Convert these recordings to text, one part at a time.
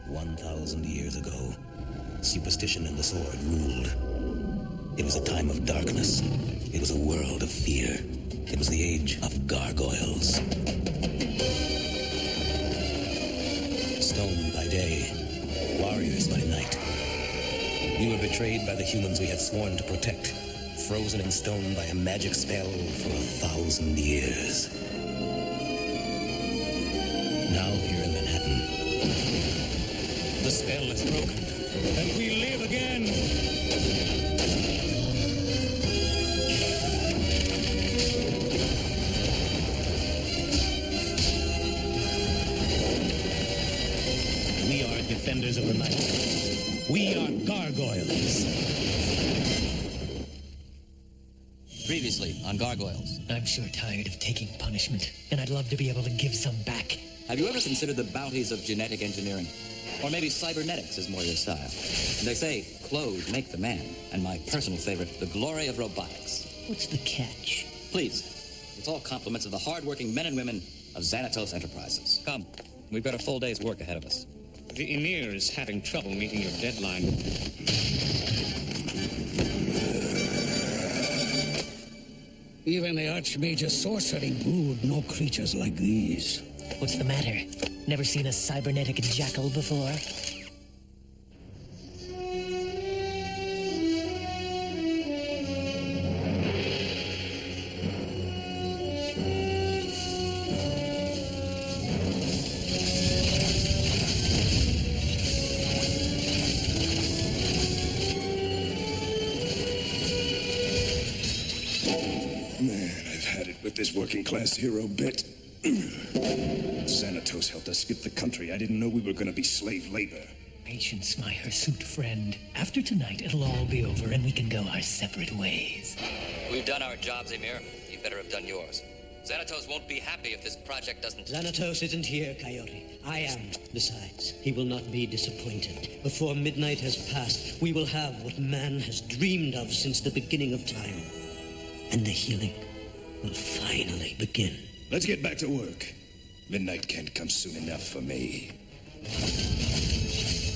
1,000 years ago, superstition and the sword ruled. It was a time of darkness. It was a world of fear. It was the age of gargoyles. Stone by day, warriors by night. We were betrayed by the humans we had sworn to protect, frozen in stone by a magic spell for 1,000 years. Now here in Manhattan, the spell is broken, and we live again. We are defenders of the night. We are gargoyles. Previously on Gargoyles. I'm sure tired of taking punishment, and I'd love to be able to give some back. Have you ever considered the bounties of genetic engineering? Or maybe cybernetics is more your style. And they say clothes make the man, and my personal favorite, the glory of robotics. What's the catch? Please, it's all compliments of the hard-working men and women of Xanatos Enterprises. Come, we've got a full day's work ahead of us. The Emir is having trouble meeting your deadline. Even the Archmage's sorcery brewed no creatures like these. What's the matter? Never seen a cybernetic jackal before? This working-class hero bit. Xanatos helped us skip the country. I didn't know we were going to be slave labor. Patience, my hirsute friend. After tonight, it'll all be over and we can go our separate ways. We've done our jobs, Emir. You better have done yours. Xanatos won't be happy if this project doesn't... Xanatos isn't here, Coyote. I am. Besides, he will not be disappointed. Before midnight has passed, we will have what man has dreamed of since the beginning of time. And the healing will finally begin. Let's get back to work. Midnight can't come soon enough for me.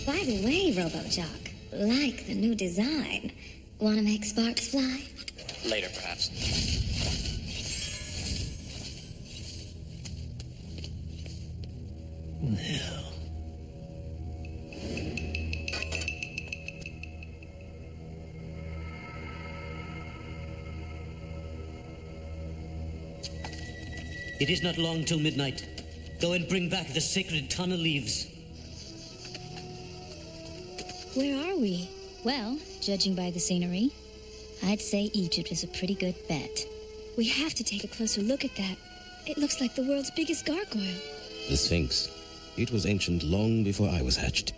By the way, RoboJock, like the new design. Want to make sparks fly? Later, perhaps. Well... It is not long till midnight. Go and bring back the sacred tunnel leaves. Where are we? Well, judging by the scenery, I'd say Egypt is a pretty good bet. We have to take a closer look at that. It looks like the world's biggest gargoyle. The Sphinx. It was ancient long before I was hatched.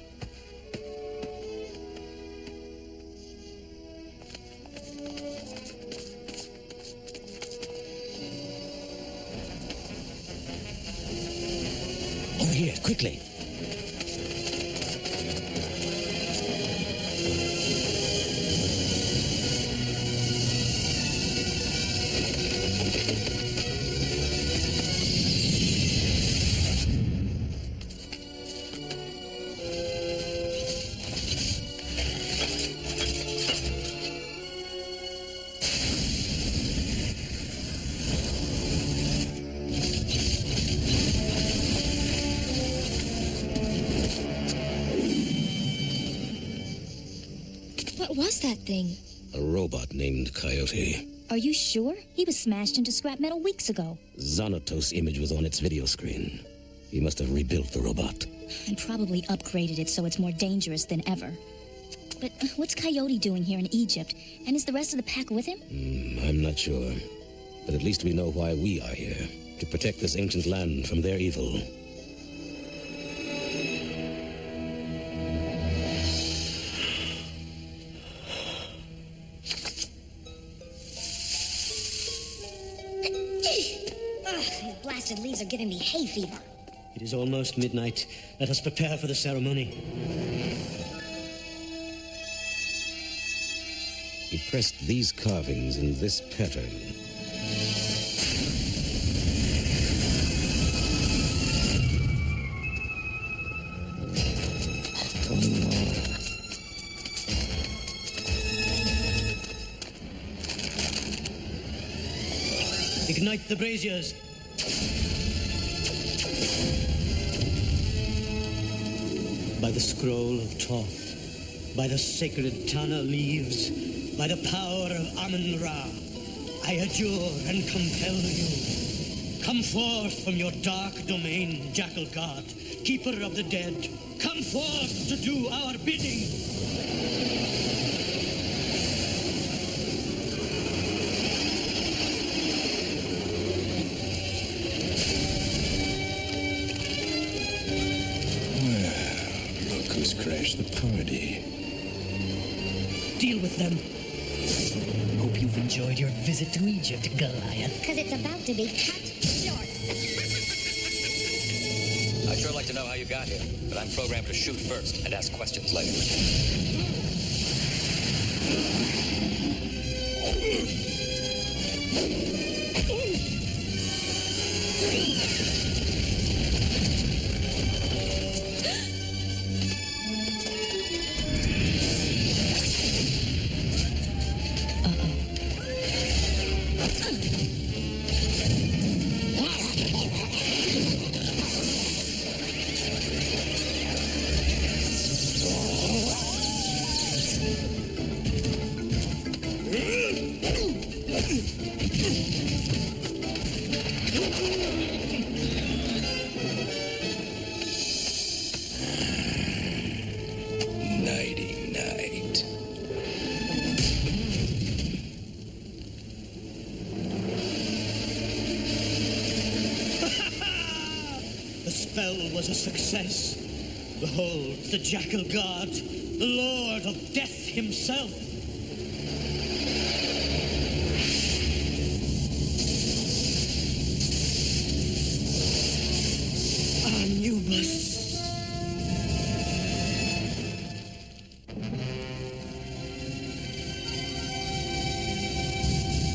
Over here, quickly. What was that thing? A robot named Coyote. Are you sure? He was smashed into scrap metal weeks ago. Xanatos' image was on its video screen. He must have rebuilt the robot. And probably upgraded it so it's more dangerous than ever. But what's Coyote doing here in Egypt? And is the rest of the pack with him? I'm not sure. But at least we know why we are here. To protect this ancient land from their evil. These blasted leaves are giving me hay fever. It is almost midnight. Let us prepare for the ceremony. He pressed these carvings in this pattern. Ignite the braziers. By the scroll of Thoth, by the sacred Tana leaves, by the power of Amun-Ra, I adjure and compel you. Come forth from your dark domain, Jackal God, keeper of the dead. Come forth to do our bidding. Who's crashed the party? Deal with them. Hope you've enjoyed your visit to Egypt, Goliath. Because it's about to be cut short. I'd sure like to know how you got here, but I'm programmed to shoot first and ask questions later. Nighty-night. The spell was a success. Behold, the Jackal God, the Lord of Death himself. Anubis.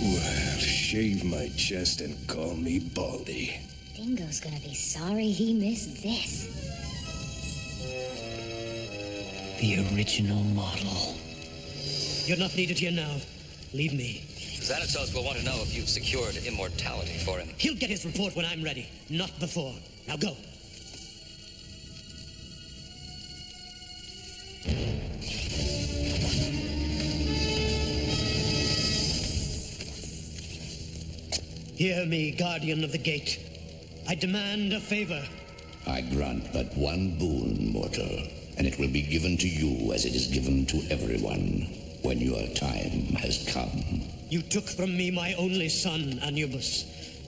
Well, shave my chest and call me Baldy. Dingo's gonna be sorry he missed this. The original model. You're not needed here now. Leave me. Xanatos will want to know if you've secured immortality for him. He'll get his report when I'm ready, not before. Now go. Hear me, guardian of the gate. I demand a favor. I grant but one boon, mortal, and it will be given to you as it is given to everyone when your time has come. You took from me my only son, Anubis,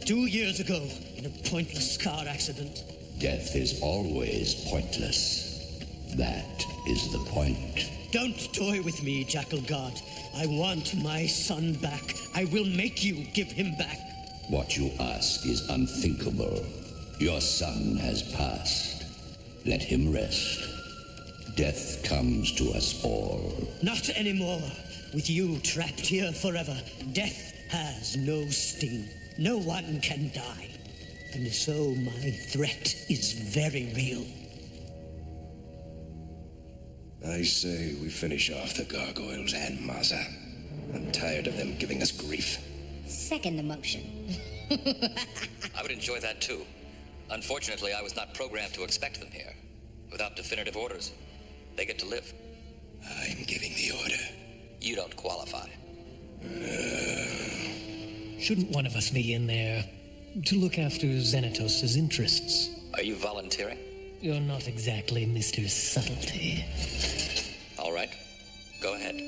2 years ago in a pointless car accident. Death is always pointless. That is the point. Don't toy with me, Jackal God. I want my son back. I will make you give him back. What you ask is unthinkable. Your son has passed. Let him rest. Death comes to us all. Not anymore. With you trapped here forever, death has no sting. No one can die. And so my threat is very real. I say we finish off the Gargoyles and Maza. I'm tired of them giving us grief. Second the motion. I would enjoy that too. Unfortunately, I was not programmed to expect them here. Without definitive orders, they get to live. I'm giving the order. You don't qualify. Shouldn't one of us be in there to look after Xanatos' interests? Are you volunteering? You're not exactly Mr. Subtlety. All right. Go ahead.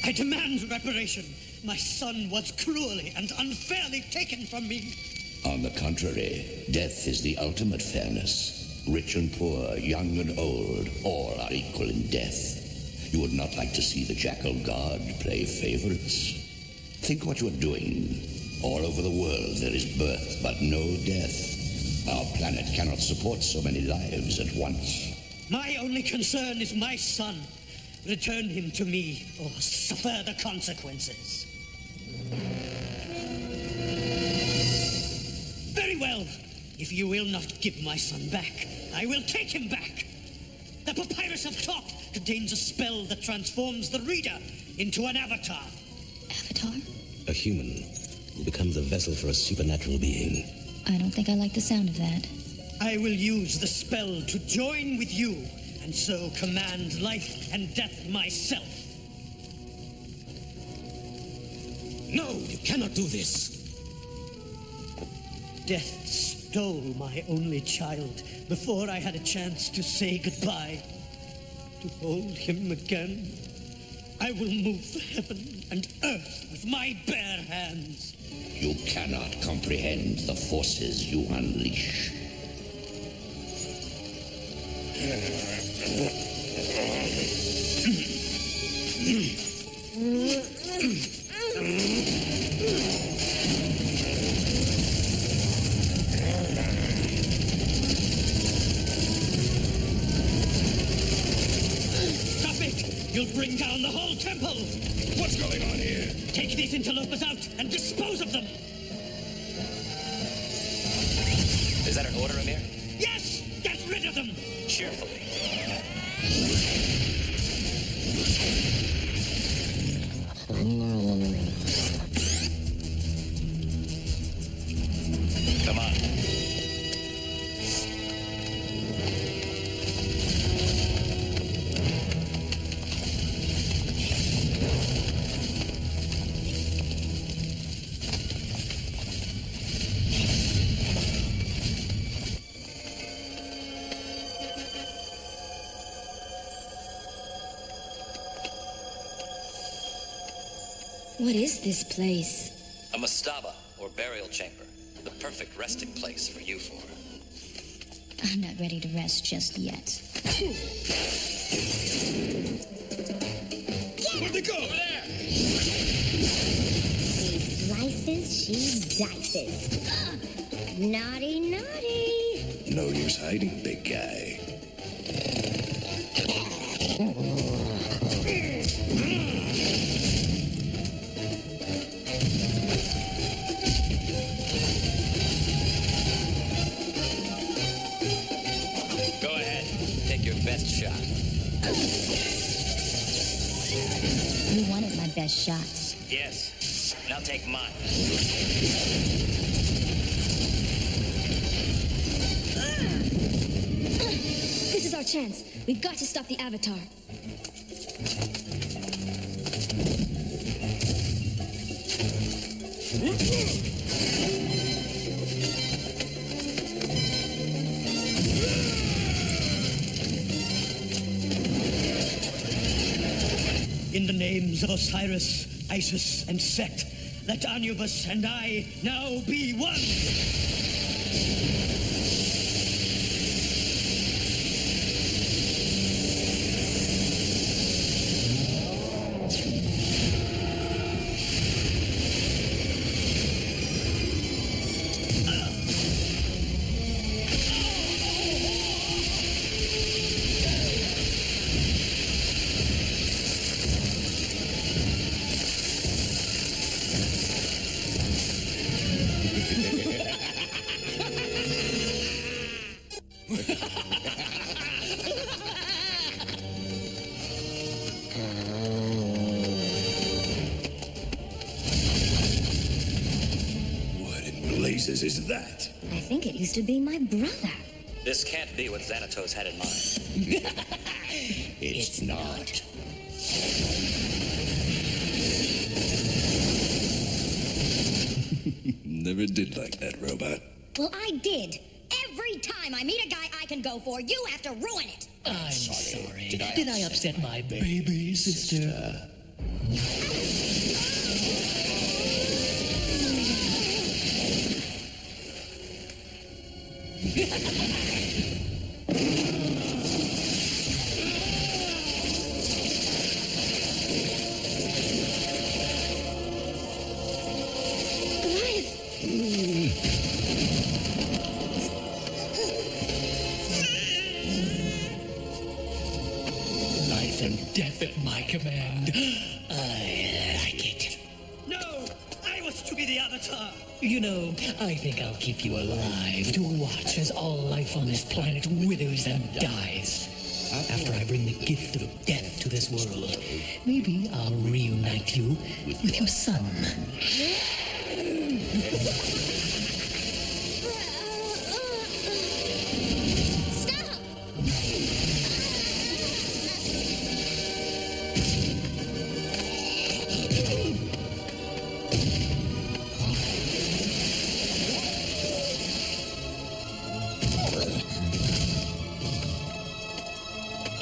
I demand reparation. My son was cruelly and unfairly taken from me. On the contrary, death is the ultimate fairness. Rich and poor, young and old, all are equal in death. You would not like to see the Jackal God play favorites? Think what you're doing. All over the world there is birth, but no death. Our planet cannot support so many lives at once. My only concern is my son. Return him to me, or suffer the consequences. If you will not give my son back, I will take him back. The Papyrus of Thoth contains a spell that transforms the reader into an avatar. Avatar? A human who becomes a vessel for a supernatural being. I don't think I like the sound of that. I will use the spell to join with you, and so command life and death myself. No, you cannot do this. Death stole my only child before I had a chance to say goodbye. To hold him again, I will move heaven and earth with my bare hands. You cannot comprehend the forces you unleash. Stop it! You'll bring down the whole temple! What's going on here? Take these interlopers out and dispose of them! Is that an order, Amir? Yes! Get rid of them! Cheerfully. Come on. What is this place? A mastaba, or burial chamber. The perfect resting place for you four. I'm not ready to rest just yet. Where'd they go? Over there! She slices, she dices. Naughty, naughty. No use hiding, big guy. Go ahead. Take your best shot. You wanted my best shots. Yes. Now take mine. This is our chance. We've got to stop the Avatar. In the names of Osiris, Isis, and Set, let Anubis and I now be one! Blazes is that? I think it used to be my brother. This can't be what Xanatos had in mind. It's not. Never did like that robot. Well, I did. Every time I meet a guy I can go for, you have to ruin it. I'm sorry. Did I upset my baby sister? Life and death at my command. I like it. No! I was to be the Avatar. You know, I think I'll keep you alive to watch as all life on this planet withers and dies. After I bring the gift of death to this world, maybe I'll reunite you with your son.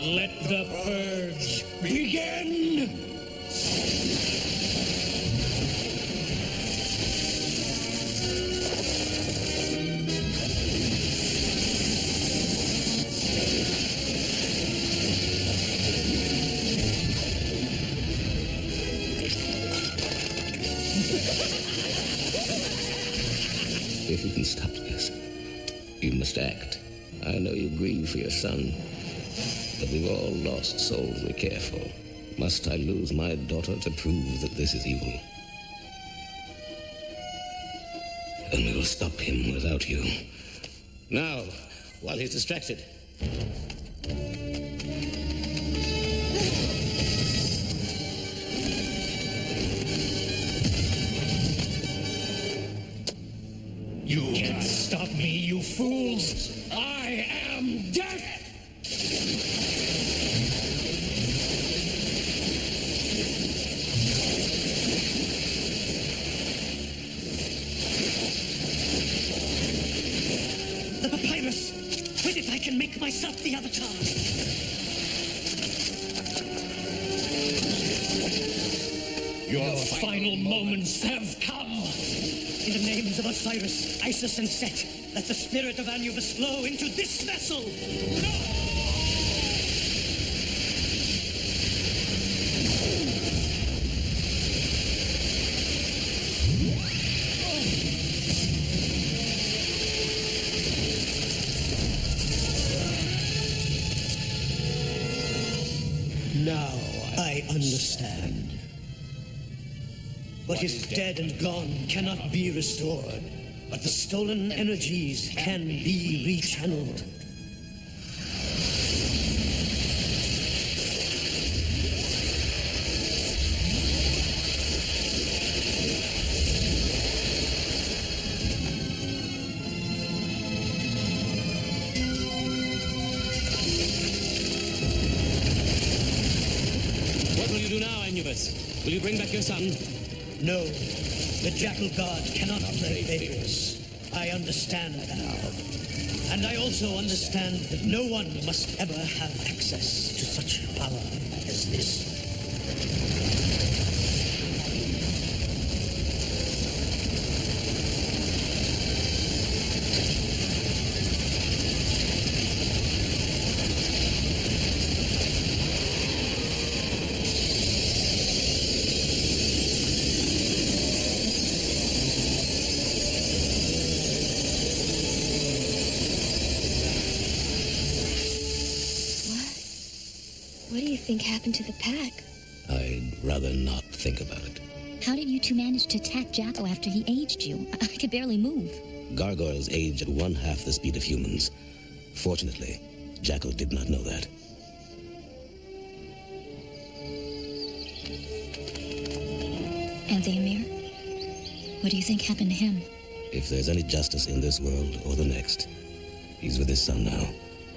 Let the purge begin! If you can stop this, you must act. I know you grieve for your son, but we've all lost souls we care for. Must I lose my daughter to prove that this is evil? Then we will stop him without you. Now, while he's distracted. You can't stop me, you fools! I am death! The papyrus! With it I can make myself the Avatar! Your final moments have come! In the names of Osiris, Isis, and Set, let the spirit of Anubis flow into this vessel! Now I understand. What is dead and gone cannot be restored, but the stolen energies can be rechanneled. What will you do now, Anubis? Will you bring back your son? No, the Jackal God cannot play favorites. I understand now. And I also understand that no one must ever have access to such power as this. What do you think happened to the pack? I'd rather not think about it. How did you two manage to attack Jacko after he aged you? I could barely move. Gargoyles age at 1/2 the speed of humans. Fortunately, Jacko did not know that. And the Emir? What do you think happened to him? If there's any justice in this world or the next, he's with his son now,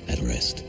at rest.